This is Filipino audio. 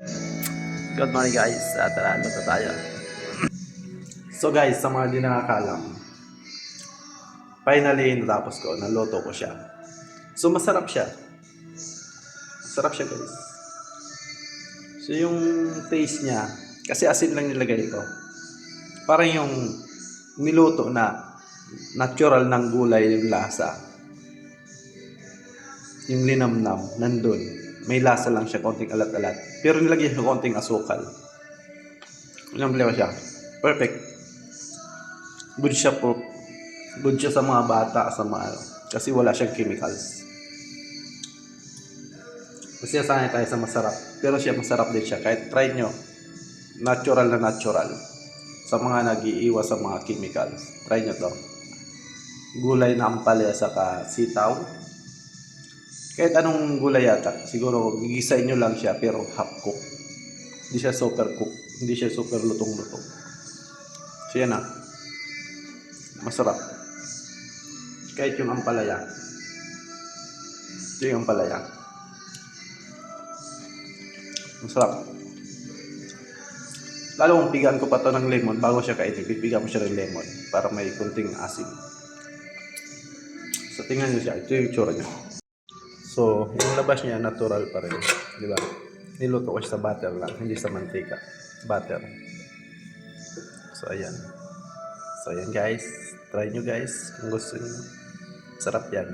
Good morning guys, tara luto tayo. So guys, sa mga di nakakalam, finally natapos ko, naluto ko siya. So masarap siya. Masarap siya guys. So yung taste niya, kasi asin lang nilagay ko. Parang yung niluto na natural ng gulay yung lasa. Yung linamnam, nandun. May lasa lang siya, konting alat-alat. Pero nilagyan siya konting asukal. Ilang flavor siya. Perfect. Good siya po. Good siya sa mga bata, sa mga kasi wala siyang chemicals. Kasi nasanay tayo sa masarap. Pero siya masarap din siya. Kahit try nyo, natural na natural. Sa mga nag-iiwas sa mga chemicals. Try nyo to. Gulay na ampalaya saka sitaw. Kahit anong gulay yata, siguro gigisain nyo lang siya pero half cook. Hindi siya super cook, hindi siya super lutong-lutong. So yan na. Masarap. Kahit yung ampalaya. Ito yung ampalaya. Masarap. Lalo kung pigaan ko pa to ng lemon bago siya kainin, pipiga mo siya ng lemon para may kunting asin. So tingnan nyo siya, ito yung tsura niya. So, yung labas niya natural pa rin, di ba? Niluto ko siya sa butter lang, hindi sa mantika. Butter. So, ayan. So, ayan guys. Try nyo guys kung gusto nyo. Sarap yan.